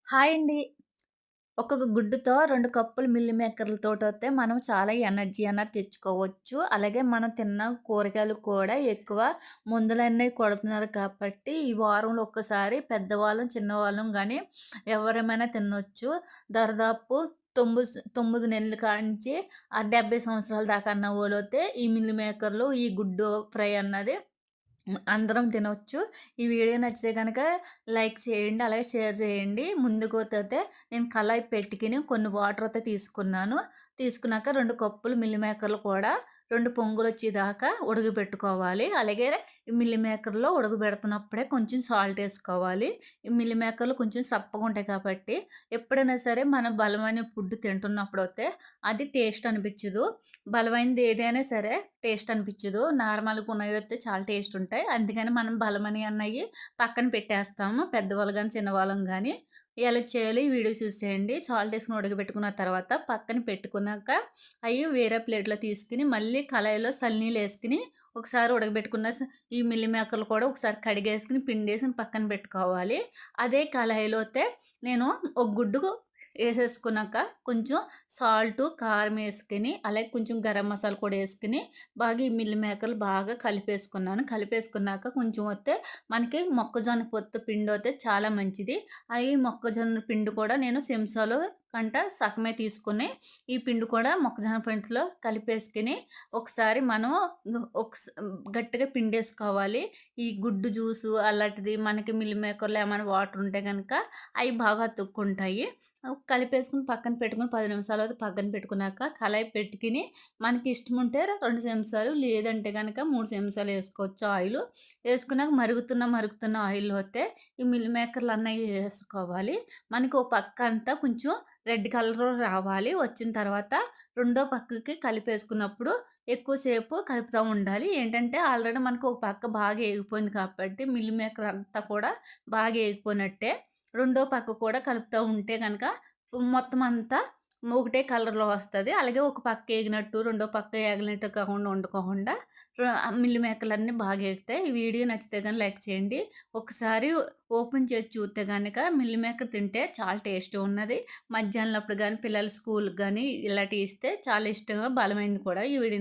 Hi అండి. ఒకొక్క గుడ్డుతో 2 కప్పులు మిల్ మేకర్‌లతోటైతే మనం చాలా ఎనర్జీ అన్నది తెచ్చుకోవచ్చు. అలాగే మనం తిన్న కూరగాయలు కూడా ఎక్కువ మందులన్నీ కొడుతున్నారు కాబట్టి, ఈ వారంలో ఒక్కసారి పెద్దవాళ్ళం, చిన్నవాళ్ళం గానీ ఎవరేమైనా తినొచ్చు. దరిదాపు 9 నెలల కాడ్నుంచి 70 సంవత్సరాల దాకా ఉన్నవోళ్ళైతే ఈ మిల్ మేకర్‌లు, ఈ గుడ్డు ఫ్రై అన్నది అందరం తినొచ్చు. ఈ వీడియో నచ్చితే గనక లైక్ చేయండి. అలాగే షేర్ చేయండి. ముందుగోతైతే నేను కళాయి పెట్టుకొని కొన్ని వాటర్ అయితే తీసుకున్నాను. తీసుకున్నాక 2 కప్పులు మిల్ మేకర్లు కూడా 2 పొంగులొచ్చేదాకా ఉడకబెట్టుకోవాలి. అలాగే ఈ మిల్ మేకర్‌లో ఉడకబెడుతున్నప్పుడే కొంచెం సాల్ట్ ఏసుకోవాలి. ఈ మిల్ మేకర్లు కొంచెం సప్పగుంటాయి కాబట్టి ఎప్పుడైనా సరే మనం బలమైన ఫుడ్ తింటున్నప్పుడైతే అది టేస్ట్ అనిపించదు. బలమైనది ఏదైనా సరే టేస్ట్ అనిపించదు. నార్మల్‌గా ఉన్నవైతే చాలా టేస్ట్ ఉంటాయి. అందుకని మనం బలమని అన్నయి పక్కన పెట్టేస్తాము. పెద్దవాళ్ళు గాని, చిన్నవాళ్ళం గాని. ఎలా చేయాలో ఈ వీడియో చూసేయండి. సాల్ట్ ఏసుకొని ఉడకబెట్టుకున్న తర్వాత పక్కన పెట్టుకున్నాక అయి వేరే ప్లేట్‌లో తీసుకొని మళ్ళీ కళాయిలో సన్నీళ్ళేసుకొని ఒకసారి ఉడకబెట్టుకున్న ఈ మిల్ మేకర్లు కూడా ఒకసారి కడిగేసుకొని, పిండేసుకొని పక్కన పెట్టుకోవాలి. అదే కళాయిలోతే నేను ఒక గుడ్డు ఏసేసుకున్నాక కొంచెం సాల్టు, కారం ఏసుకొని, అలాగే కొంచెం గరం మసాలా కూడా ఏసుకొని, బాగా ఈ మిల్ మేకర్లు బాగా కలిపేసుకున్నాను. కలిపేసుకున్నాక కొంచెం వత్తే మనకి మొక్కజొన్న పొత్తు పిండైతే చాలా మంచిది. ఈ మొక్కజొన్న పిండి కూడా నేను చెంచాలో కంట సగమే తీసుకొని, ఈ పిండి కూడా మొక్కజొన్న పిండిలో కలిపేసుకొని, ఒకసారి మనం ఒకస్ గట్టిగా పిండేసుకోవాలి. ఈ గుడ్డు జ్యూసు అలాంటిది మనకి మిల్ మేకర్‌లో ఏమైనా వాటర్ ఉంటే గనక అయి బాగా అతుక్కుంటాయి. కలిపేసుకొని పక్కన పెట్టుకొని 10 నిమిషాలు అయితే పక్కన పెట్టుకున్నాక కళాయి పెట్టుకొని మనకి ఇష్టం ఉంటే 2 చెంచాలు లేదంటే గనక 3 చెంచాలు వేసుకోవచ్చు ఆయిలు. వేసుకున్నాక మరుగుతున్న ఆయిల్‌లో అయితే ఈ మిల్ మేకర్లు అన్నయి వేసుకోవాలి. మనకి ఓ పక్క అంతా కొంచెం రెడ్ కలర్ రావాలి. వచ్చిన తర్వాత రెండో పక్కకి కలిపేసుకున్నప్పుడు ఎక్కువ సేపు కలుపుతా ఉండాలి. ఏంటంటే ఆల్రెడీ మనకు ఒక పక్క బాగా ఏగిపోయింది కాబట్టి మిల్ మేకర్ అంతా కూడా బాగా ఏగిపోయినట్టే. రెండో పక్క కూడా కలుపుతా ఉంటే గనక మొత్తం అంతా ఒకటే కలర్‌లో వస్తది. అలాగే ఒక పక్క ఏగినట్టు, రెండో పక్క ఏగనట్టు కాకుండా వండుకోకుండా మిల్ మేకర్‌లన్నీ బాగా ఏగుతాయి. ఈ వీడియో నచ్చితే గాని లైక్ చేయండి. ఒకసారి ఓపెన్ చేసి చూస్తే గనక మిల్ మేకర్ తింటే చాలా టేస్ట్‌గా ఉన్నది. మధ్యాహ్నంప్పుడు గాని, పిల్లలు స్కూలుకి గాని ఇలాంటివి ఇస్తే చాలా ఇష్టంగా బలమైంది కూడా. ఈ వీడియో